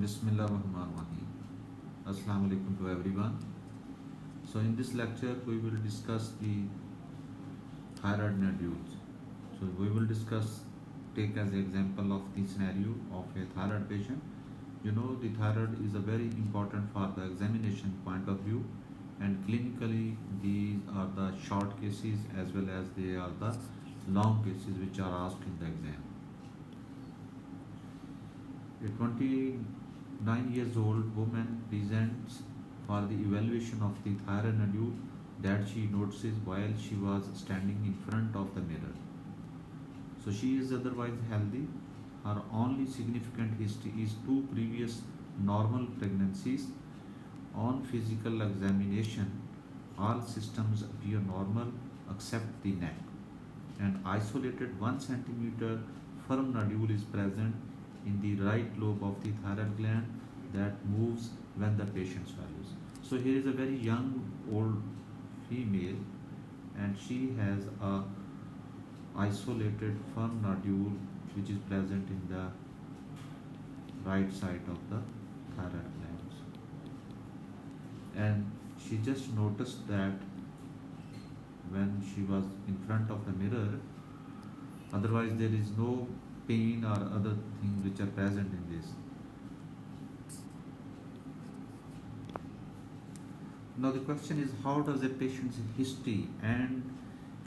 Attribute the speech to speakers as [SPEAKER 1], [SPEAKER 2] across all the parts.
[SPEAKER 1] Bismillahirrahmanirrahim. Assalamu alaikum to everyone. So in this lecture we will discuss the thyroid nodules. So we will take as example of the scenario of a thyroid patient. You know, the thyroid is a very important for the examination point of view, and clinically these are the short cases as well as they are the long cases which are asked in the exam. A 29 years old woman presents for the evaluation of the thyroid nodule that she notices while she was standing in front of the mirror. So she is otherwise healthy. Her only significant history is 2 previous normal pregnancies. On physical examination, all systems appear normal except the neck. An isolated 1 centimeter firm nodule is present in the right lobe of the thyroid gland that moves when the patient swallows. So here is a very young old female, and she has a isolated firm nodule which is present in the right side of the thyroid glands, and she just noticed that when she was in front of the mirror. Otherwise there is no pain or other things which are present in this. Now the question is, how does a patient's history and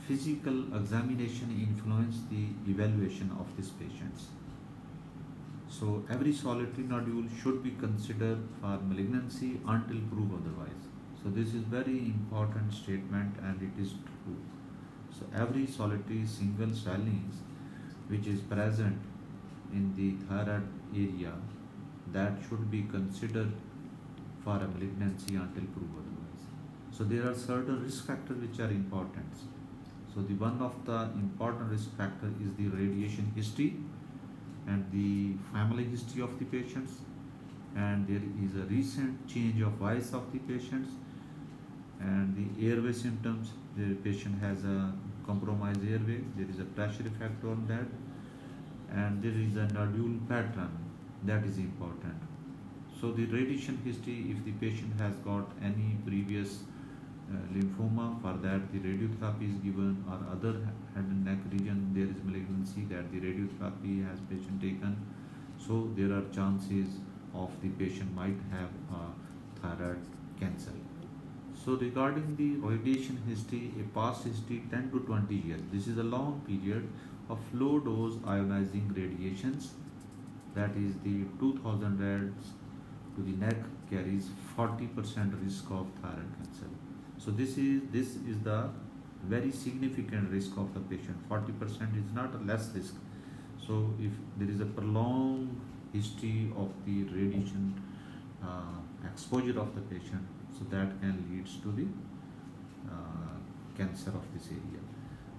[SPEAKER 1] physical examination influence the evaluation of these patients? So every solitary nodule should be considered for malignancy until proved otherwise. So this is very important statement, and it is true. So every solitary single swellings which is present in the thyroid area, that should be considered for a malignancy until proved otherwise. So there are certain risk factors which are important. So the one of the important risk factor is the radiation history and the family history of the patients, and there is a recent change of voice of the patients, and the airway symptoms. The patient has a compromised airway, there is a pressure effect on that, and there is a nodule pattern that is important. So the radiation history, if the patient has got any previous lymphoma, for that the radiotherapy is given, or other head and neck region there is malignancy, that the radiotherapy has patient taken. So there are chances of the patient might have thyroid cancer. So regarding the radiation history, a past history 10 to 20 years, this is a long period of low dose ionizing radiations, that is the 2000 rads to the neck carries 40% risk of thyroid cancer. So this is the very significant risk of the patient. 40% is not a less risk. So if there is a prolonged history of the radiation exposure of the patient, so that can lead to the cancer of this area.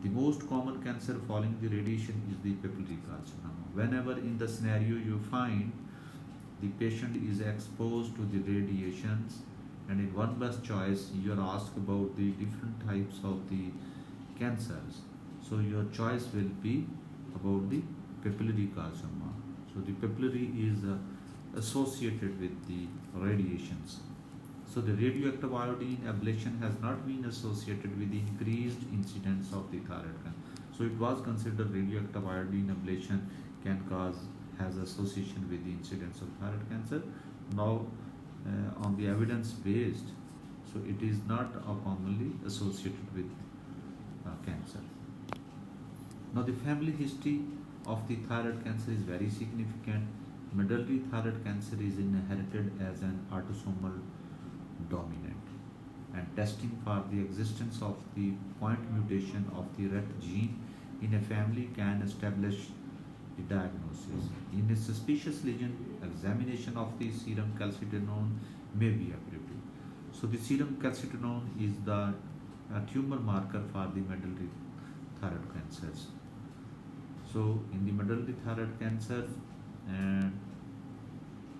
[SPEAKER 1] The most common cancer following the radiation is the papillary carcinoma. Whenever in the scenario you find the patient is exposed to the radiations, and in one best choice you are asked about the different types of the cancers, so your choice will be about the papillary carcinoma. So the papillary is associated with the radiations. So the radioactive iodine ablation has not been associated with the increased incidence of the thyroid cancer. So it was considered radioactive iodine ablation has association with the incidence of thyroid cancer. Now on the evidence based, so it is not commonly associated with cancer. Now the family history of the thyroid cancer is very significant. Medullary thyroid cancer is inherited as an autosomal dominant, and testing for the existence of the point mutation of the RET gene in a family can establish the diagnosis. In a suspicious lesion, examination of the serum calcitonin may be appropriate. So the serum calcitonin is the tumor marker for the medullary thyroid cancers. So in the medullary thyroid cancer, and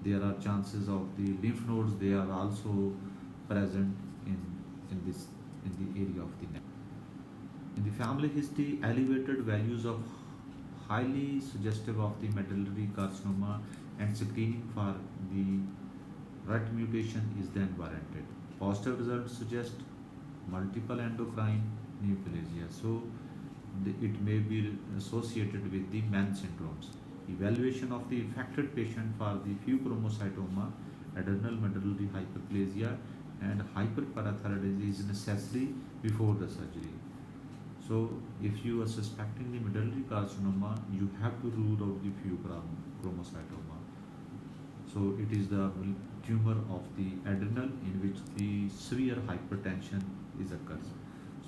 [SPEAKER 1] there are chances of the lymph nodes, they are also present in the area of the neck. In the family history, elevated values of highly suggestive of the medullary carcinoma and screening for the RUT mutation is then warranted. Positive results suggest multiple endocrine neoplasia, so it may be associated with the Mann syndromes. Evaluation of the affected patient for the pheochromocytoma, adrenal medullary hyperplasia, and hyperparathyroidism is necessary before the surgery. So, if you are suspecting the medullary carcinoma, you have to rule out the pheochromocytoma. So, it is the tumor of the adrenal in which the severe hypertension is occurs.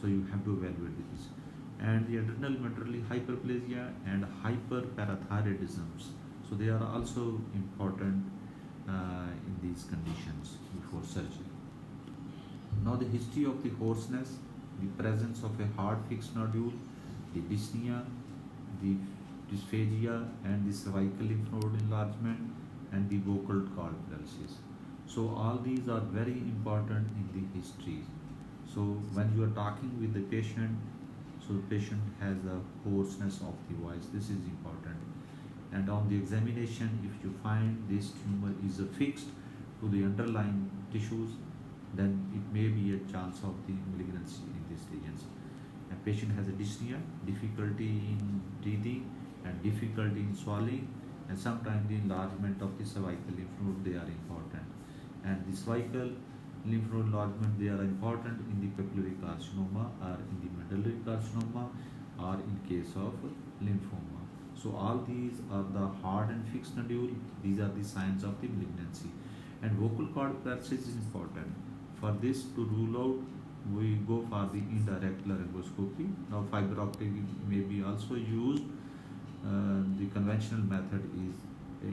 [SPEAKER 1] So, you have to evaluate this. And the adrenal medullary hyperplasia and hyperparathyroidisms. So, they are also important in these conditions before surgery. Now, the history of the hoarseness, the presence of a hard fixed nodule, the dyspnea, the dysphagia, and the cervical lymph node enlargement, and the vocal cord paralysis. So, all these are very important in the history. So, when you are talking with the patient, so the patient has a hoarseness of the voice. This is important. And on the examination, if you find this tumor is affixed to the underlying tissues, then it may be a chance of the malignancy in these regions. A patient has a dyspnea, difficulty in breathing, and difficulty in swallowing, and sometimes the enlargement of the cervical lymph node, they are important. And the cervical lymph node enlargement, they are important in the papillary carcinoma or in the medullary carcinoma or in case of lymphoma. So all these are the hard and fixed nodule. These are the signs of the malignancy. And vocal cord paralysis is important. For this to rule out, we go for the indirect laryngoscopy. Now fiber optic may be also used. The conventional method is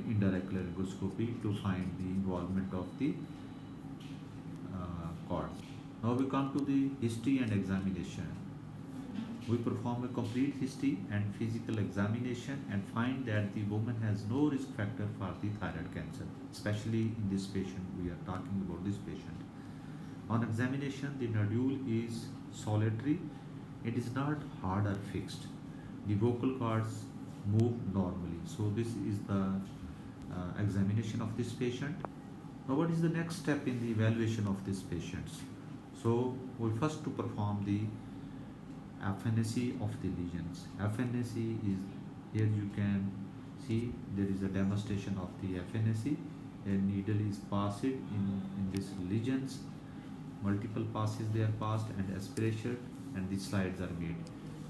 [SPEAKER 1] indirect laryngoscopy to find the involvement of the cords. Now we come to the history and examination. We perform a complete history and physical examination and find that the woman has no risk factor for the thyroid cancer, especially in this patient. We are talking about this patient. On examination, the nodule is solitary. It is not hard or fixed. The vocal cords move normally. So this is the examination of this patient. Now what is the next step in the evaluation of these patients? So we first to perform the FNAC of the lesions. FNAC is, here you can see there is a demonstration of the FNAC. A needle is passed in these lesions. Multiple passes they are passed and aspiration, and the slides are made.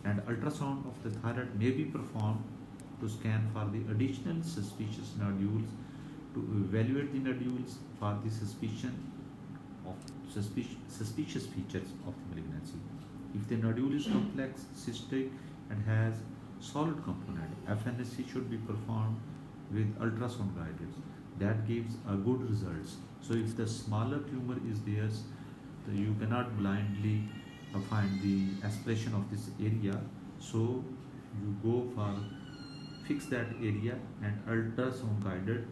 [SPEAKER 1] And ultrasound of the thyroid may be performed to scan for the additional suspicious nodules, to evaluate the nodules for the suspicion of suspicious features of the malignancy. If the nodule is complex, cystic, and has solid component, FNAC should be performed with ultrasound guidance. That gives a good results. So if the smaller tumor is there, you cannot blindly find the aspiration of this area. So you go for fix that area and ultrasound guided.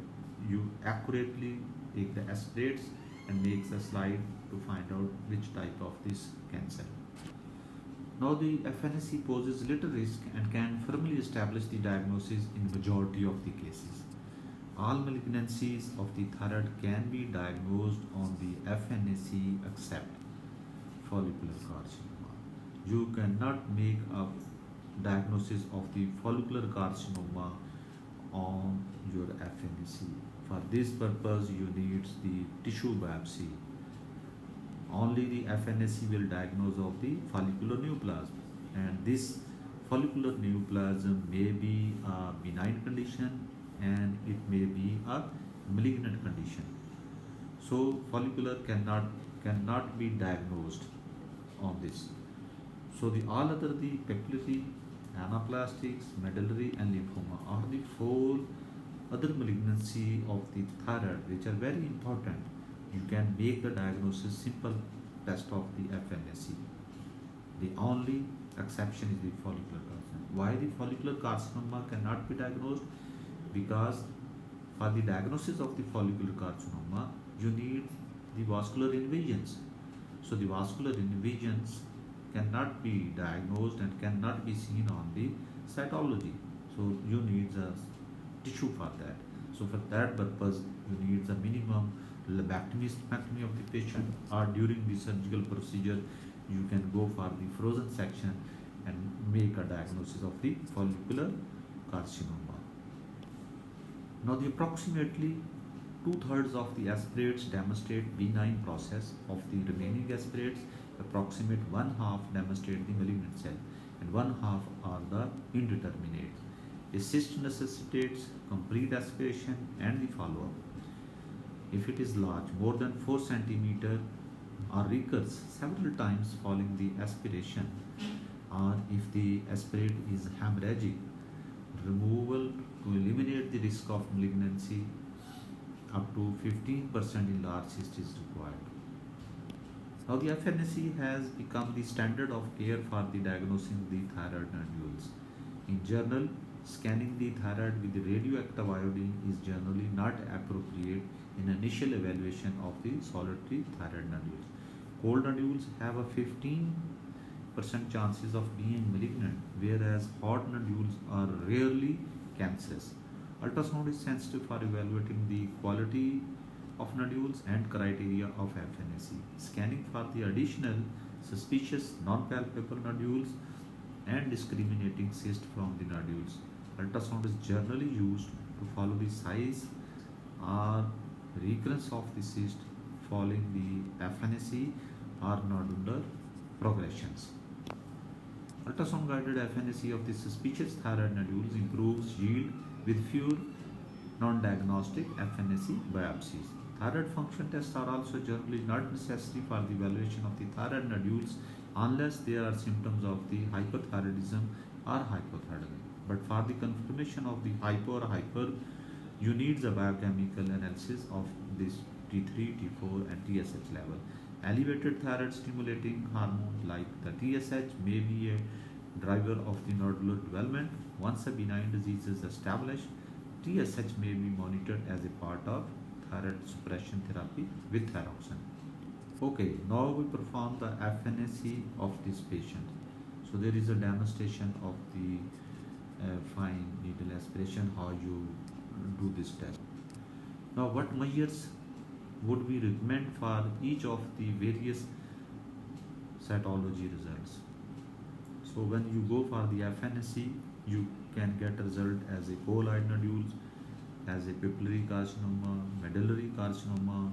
[SPEAKER 1] You accurately take the aspirates and makes a slide to find out which type of this cancer. Now the FNAC poses little risk and can firmly establish the diagnosis in majority of the cases. All malignancies of the thyroid can be diagnosed on the FNAC except follicular carcinoma. You cannot make a diagnosis of the follicular carcinoma on your FNAC. For this purpose, you need the tissue biopsy. Only the FNAC will diagnose of the follicular neoplasm, and this follicular neoplasm may be a benign condition and it may be a malignant condition. So follicular cannot be diagnosed on this. So the all other, the papillary, anaplastics, medullary, and lymphoma are the four other malignancy of the thyroid which are very important. You can make the diagnosis simple test of the FNAC. The only exception is the follicular carcinoma. Why the follicular carcinoma cannot be diagnosed? Because for the diagnosis of the follicular carcinoma, you need the vascular invasions. So the vascular invasions cannot be diagnosed and cannot be seen on the cytology. So you need a tissue for that. So for that purpose, you need the minimum lobectomy of the patient, or during the surgical procedure, you can go for the frozen section and make a diagnosis of the follicular carcinoma. Now, the approximately two-thirds of the aspirates demonstrate benign process. Of the remaining aspirates, approximate one half demonstrate the malignant cell and one half are the indeterminate. A cyst necessitates complete aspiration and the follow-up. If it is large, more than 4 centimeter, or recurs several times following the aspiration, or if the aspirate is hemorrhagic, removal to eliminate the risk of malignancy up to 15% in large cyst is required. Now, the FNAC has become the standard of care for the diagnosing the thyroid nodules. In general, scanning the thyroid with the radioactive iodine is generally not appropriate in initial evaluation of the solitary thyroid nodules. Cold nodules have a 15% chances of being malignant, whereas hot nodules are rarely cancerous. Ultrasound is sensitive for evaluating the quality of nodules and criteria of FNAC. Scanning for the additional suspicious non-palpable nodules and discriminating cyst from the nodules. Ultrasound is generally used to follow the size or recurrence of the cyst following the FNAC or nodular progressions. Ultrasound guided FNAC of the suspicious thyroid nodules improves yield with fewer non-diagnostic FNAC biopsies. Thyroid function tests are also generally not necessary for the evaluation of the thyroid nodules unless there are symptoms of the hyperthyroidism or hypothyroidism. But for the confirmation of the hypo or hyper, you need the biochemical analysis of this T3, T4 and TSH level. Elevated thyroid stimulating hormone like the TSH may be a driver of the nodular development. Once a benign disease is established, TSH may be monitored as a part of thyroid suppression therapy with thyroxine. Okay, now we perform the FNAC of this patient. So there is a demonstration of the fine needle aspiration, how you do this test. Now, what measures would we recommend for each of the various cytology results? So when you go for the FNAC, you can get a result as a colloid nodules, as a papillary carcinoma, medullary carcinoma,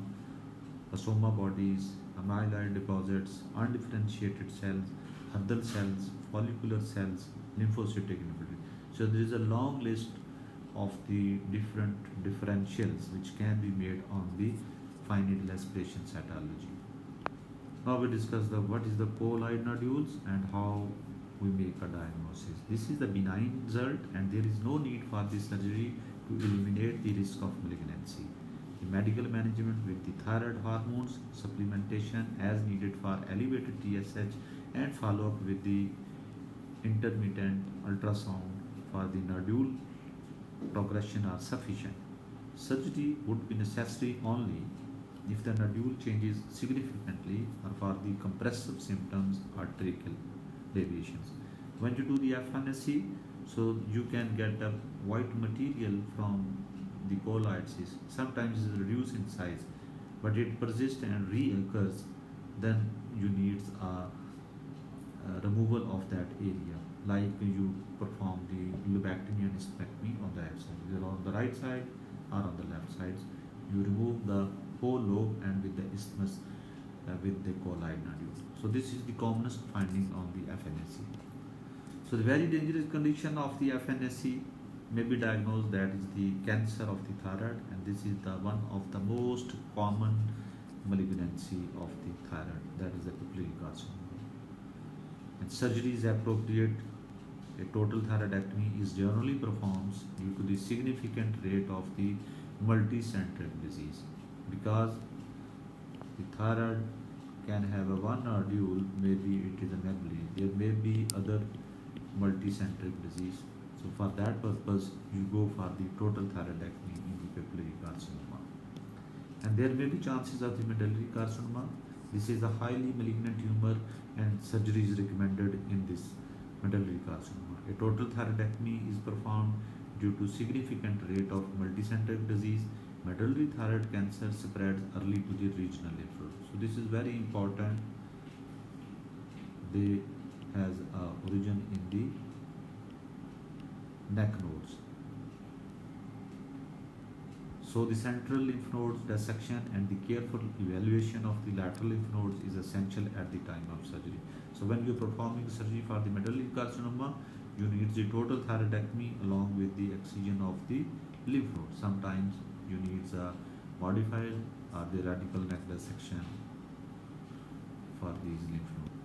[SPEAKER 1] asoma bodies, amyloid deposits, undifferentiated cells, Huddle cells, follicular cells, lymphocytic infiltrate. So there is a long list of the different differentials which can be made on the fine needle aspiration cytology. Now we discuss what is the colloid nodules and how we make a diagnosis. This is the benign result and there is no need for the surgery to eliminate the risk of malignancy. The medical management with the thyroid hormones, supplementation as needed for elevated TSH and follow up with the intermittent ultrasound for the nodule progression are sufficient. Surgery would be necessary only if the nodule changes significantly or for the compressive symptoms or tracheal deviations. When you do the FNAC, so you can get a white material from the colloid cyst. Sometimes it is reduced in size, but it persists and reoccurs. Then you need a removal of that area, like you perform the lobectomy and hysterectomy on the left side, either on the right side or on the left sides. You remove the whole lobe and with the isthmus with the colloid nodule. So this is the commonest finding on the FNAC. So the very dangerous condition of the FNAC may be diagnosed, that is the cancer of the thyroid, and this is the one of the most common malignancy of the thyroid, that is the papillary carcinoma. And surgery is appropriate. A total thyroidectomy is generally performed due to the significant rate of the multicentric disease, because the thyroid can have a one nodule, maybe it is a memory, there may be other multicentric disease. So for that purpose, you go for the total thyroidectomy in the papillary carcinoma. And there may be chances of the medullary carcinoma. This is a highly malignant tumor and surgery is recommended in this medullary carcinoma. A total thyroidectomy is performed due to significant rate of multicentric disease. Medullary thyroid cancer spreads early to the regional lymph nodes. So this is very important. They has origin in the neck nodes. So the central lymph nodes dissection and the careful evaluation of the lateral lymph nodes is essential at the time of surgery. So when you're performing surgery for the medullary carcinoma, you need the total thyroidectomy along with the excision of the lymph node. Sometimes you need a modified or the radical neck dissection for these lymph nodes.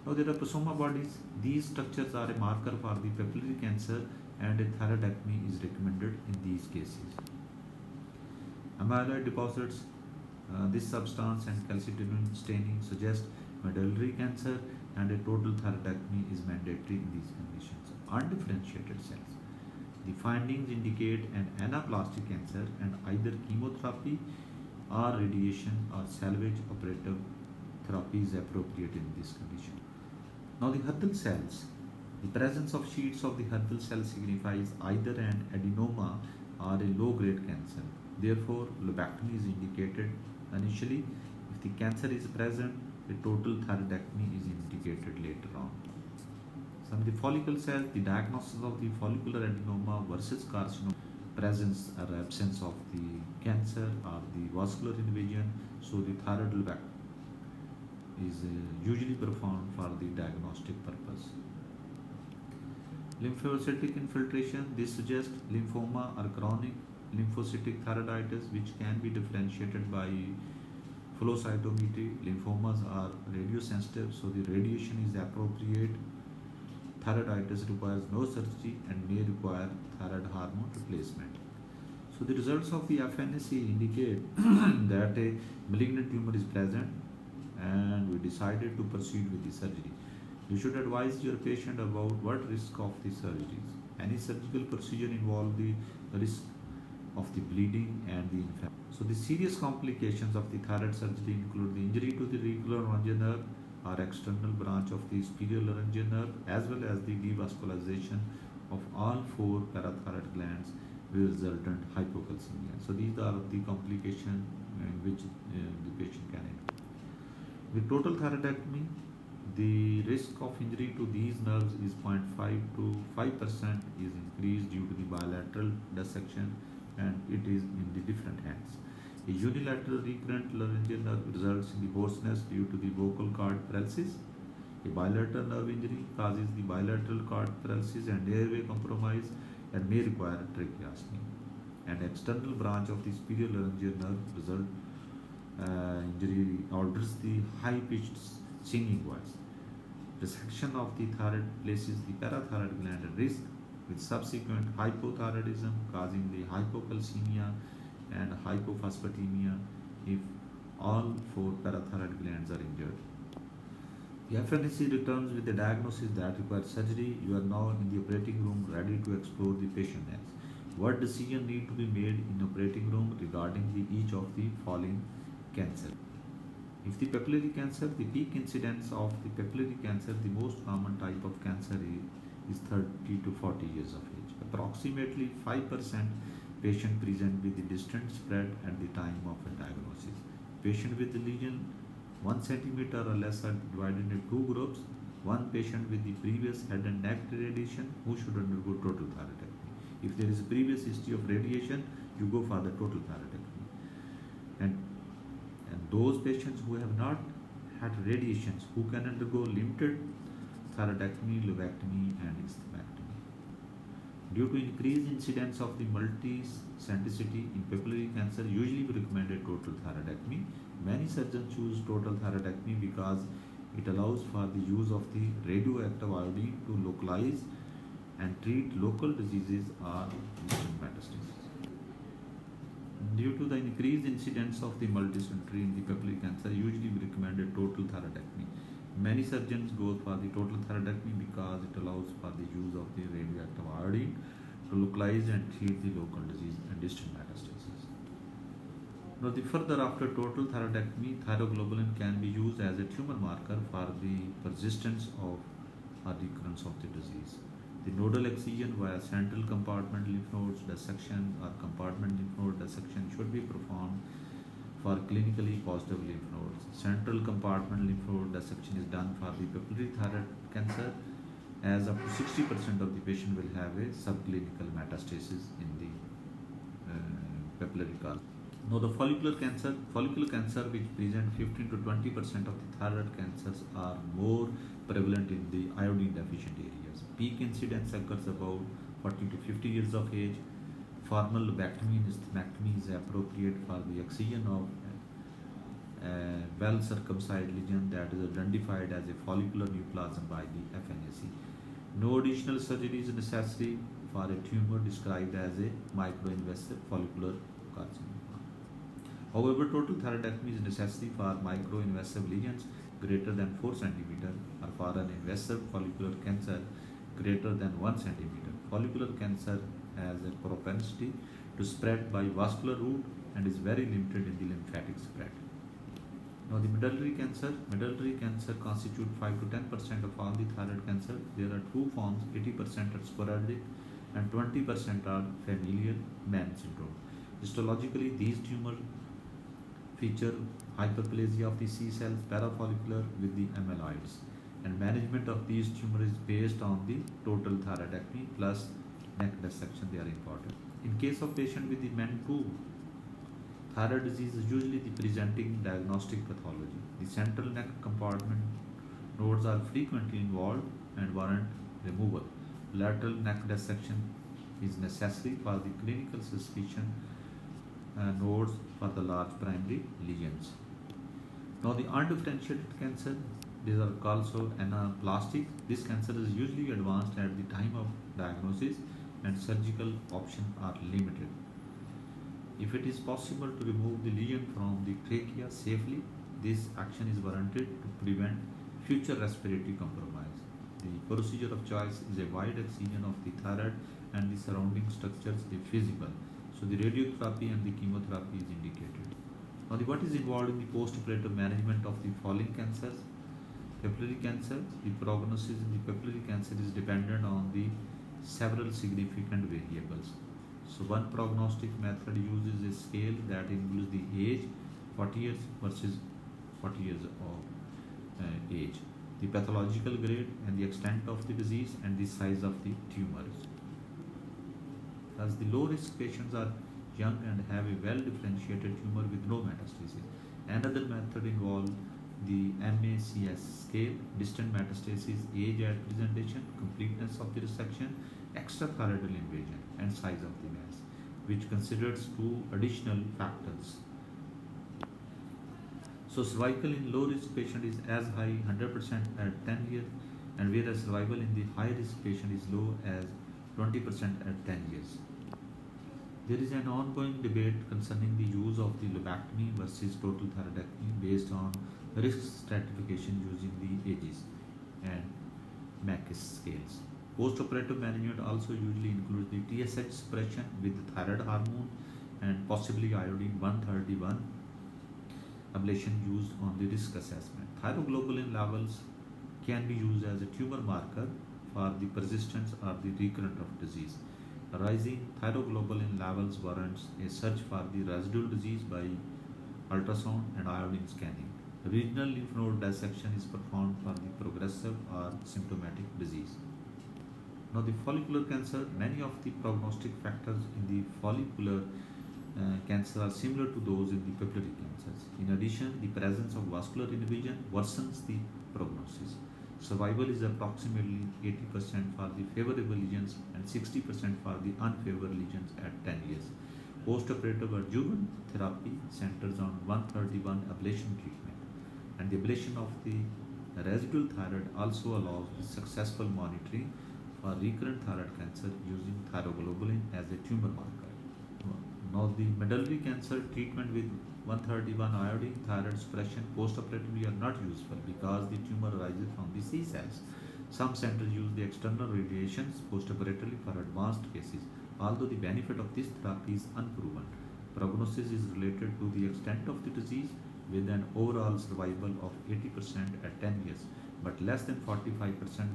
[SPEAKER 1] Now there are prosoma bodies. These structures are a marker for the papillary cancer and a thyroidectomy is recommended in these cases. Amyloid deposits, this substance and calcitonin staining suggest medullary cancer and a total thyroidectomy is mandatory in these conditions. Undifferentiated cells. The findings indicate an anaplastic cancer and either chemotherapy or radiation or salvage operative therapy is appropriate in this condition. Now the Huttal cells. The presence of sheets of the Huttal cell signifies either an adenoma or a low-grade cancer. Therefore, lobectomy is indicated initially. If the cancer is present, a total thyroidectomy is indicated later on. Some of the follicle cells, the diagnosis of the follicular adenoma versus carcinoma, presence or absence of the cancer or the vascular invasion. So the thyroid lobectomy is usually performed for the diagnostic purpose. Lymphocytic infiltration, this suggests lymphoma or chronic lymphocytic thyroiditis which can be differentiated by flow cytometry. Lymphomas are radiosensitive, so the radiation is appropriate. Thyroiditis requires no surgery and may require thyroid hormone replacement. So the results of the FNAC indicate that a malignant tumor is present and we decided to proceed with the surgery. You should advise your patient about what risk of the surgeries. Any surgical procedure involve the risk of the bleeding and the infection. So the serious complications of the thyroid surgery include the injury to the radicular laryngeal nerve or external branch of the superior laryngeal nerve, as well as the devascularization of all four parathyroid glands with resultant hypocalcemia. So these are the complications in which the patient can incur. With total thyroidectomy, the risk of injury to these nerves is 0.5 to 5% is increased due to the bilateral dissection and it is in the different hands. A unilateral recurrent laryngeal nerve results in the hoarseness due to the vocal cord paralysis. A bilateral nerve injury causes the bilateral cord paralysis and airway compromise and may require tracheostomy. An external branch of the superior laryngeal nerve result injury alters the high-pitched singing voice. Resection of the thyroid places the parathyroid gland at risk with subsequent hypothyroidism causing the hypocalcemia and hypophosphatemia if all four parathyroid glands are injured. The FNAC returns with a diagnosis that requires surgery. You are now in the operating room ready to explore the patient next. What decision need to be made in operating room regarding each of the following cancer? If the papillary cancer, the peak incidence of the papillary cancer, the most common type of cancer is 30 to 40 years of age. Approximately 5% patient present with the distant spread at the time of a diagnosis. Patient with the lesion 1 centimeter or less are divided into two groups. One patient with the previous head and neck radiation who should undergo total thyroidectomy. If there is a previous history of radiation, you go for the total thyroidectomy. And those patients who have not had radiations, who can undergo limited thyroidectomy, lobectomy and exthyectomy. Due to increased incidence of the multicentricity in papillary cancer, usually we recommend a total thyroidectomy. Many surgeons choose total thyroidectomy because it allows for the use of the radioactive iodine to localize and treat local diseases or distant metastases. Due to the increased incidence of the multicentricity in the papillary cancer, usually we recommend a total thyroidectomy. Many surgeons go for the total thyroidectomy because it allows for the use of the radioactive iodine to localize and treat the local disease and distant metastases. Now, further after total thyroidectomy, thyroglobulin can be used as a tumor marker for the persistence of or recurrence of the disease. The nodal excision via central compartment lymph nodes dissection or compartment lymph node dissection should be performed for clinically positive lymph nodes. Central compartment lymph node dissection is done for the papillary thyroid cancer, as up to 60% of the patient will have a subclinical metastasis in the papillary cancer. Now the follicular cancer which present 15 to 20% of the thyroid cancers are more prevalent in the iodine deficient areas. Peak incidence occurs about 40 to 50 years of age. Formal lobectomy and hysterectomy is appropriate for the excision of well circumcised lesion that is identified as a follicular neoplasm by the FNAC. No additional surgery is necessary for a tumor described as a microinvasive follicular carcinoma. However, total thyroidectomy is necessary for microinvasive lesions greater than 4 cm or for an invasive follicular cancer greater than 1 cm. Follicular cancer has a propensity to spread by vascular route and is very limited in the lymphatic spread. Now the medullary cancer constitute 5 to 10% of all the thyroid cancer. There are two forms, 80% are sporadic and 20% are familial Mann syndrome. Histologically, these tumors feature hyperplasia of the C cells, parafollicular with the amyloids, and management of these tumors is based on the total thyroidectomy plus neck dissection. They are important. In case of patient with the MEN2 thyroid disease is usually the presenting diagnostic pathology. The central neck compartment nodes are frequently involved and warrant removal. Lateral neck dissection is necessary for the clinical suspicion nodes for the large primary lesions. Now the undifferentiated cancer, these are also anaplastic. This cancer is usually advanced at the time of diagnosis and surgical options are limited. If it is possible to remove the lesion from the trachea safely, this action is warranted to prevent future respiratory compromise. The procedure of choice is a wide excision of the thyroid and the surrounding structures if feasible. So the radiotherapy and the chemotherapy is indicated. Now what is involved in the post-operative management of the following cancers? Papillary cancer. The prognosis in the papillary cancer is dependent on the several significant variables. So one prognostic method uses a scale that includes the age, 40 years versus 40 years of age, the pathological grade and the extent of the disease and the size of the tumors. As the low risk patients are young and have a well differentiated tumor with no metastasis. Another method involves the MACS scale, distant metastasis, age at presentation, completeness of the resection, extrathyroidal invasion and size of the mass, which considers two additional factors. So survival in low risk patient is as high 100% at 10 years, and whereas survival in the high risk patient is low as 20% at 10 years. There is an ongoing debate concerning the use of the lobectomy versus total thyroidectomy based on risk stratification using the ages and MACS scales. Post-operative management also usually includes the TSH suppression with the thyroid hormone and possibly iodine 131 ablation used on the risk assessment. Thyroglobulin levels can be used as a tumor marker for the persistence or the recurrence of disease. Rising thyroglobulin levels warrants a search for the residual disease by ultrasound and iodine scanning. Regional lymph node dissection is performed for the progressive or symptomatic disease. Now the follicular cancer, many of the prognostic factors in the follicular cancer are similar to those in the papillary cancers. In addition, the presence of vascular invasion worsens the prognosis. Survival is approximately 80% for the favorable lesions and 60% for the unfavorable lesions at 10 years. Post-operative adjuvant therapy centers on 131 ablation treatment, and the ablation of the residual thyroid also allows the successful monitoring for recurrent thyroid cancer using thyroglobulin as a tumor marker. Now the medullary cancer treatment with 131 iodine thyroid suppression post-operatively are not useful because the tumor arises from the C cells. Some centers use the external radiations post-operatively for advanced cases, although the benefit of this therapy is unproven. Prognosis is related to the extent of the disease with an overall survival of 80% at 10 years, but less than 45%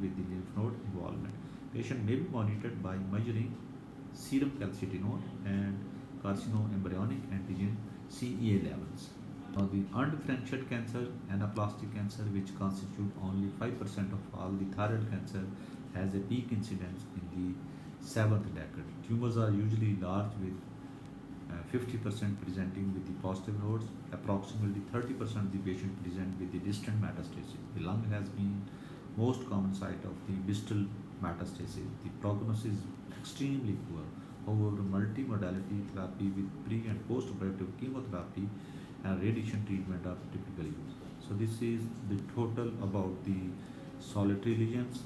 [SPEAKER 1] with the lymph node involvement. Patient may be monitored by measuring serum calcitonin and carcinoembryonic antigen CEA levels. Now, the undifferentiated cancer, anaplastic cancer, which constitute only 5% of all the thyroid cancer, has a peak incidence in the seventh decade. Tumors are usually large with 50% presenting with the positive nodes, approximately 30% of the patient present with the distant metastasis. The lung has been most common site of the distal metastasis. The prognosis is extremely poor. However, multimodality therapy with pre and post-operative chemotherapy and radiation treatment are typically used. So this is the total about the solitary lesions.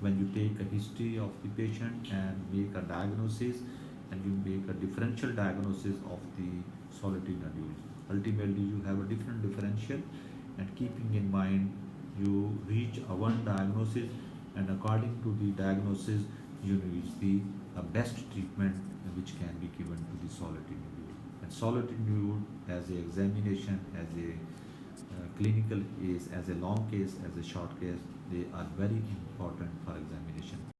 [SPEAKER 1] When you take a history of the patient and make a diagnosis, and you make a differential diagnosis of the solitary nodules. Ultimately, you have a different differential, and keeping in mind, you reach a one diagnosis, and according to the diagnosis, you reach the best treatment which can be given to the solitary nodule. And solitary nodule, as a examination, as a clinical case, as a long case, as a short case, they are very important for examination.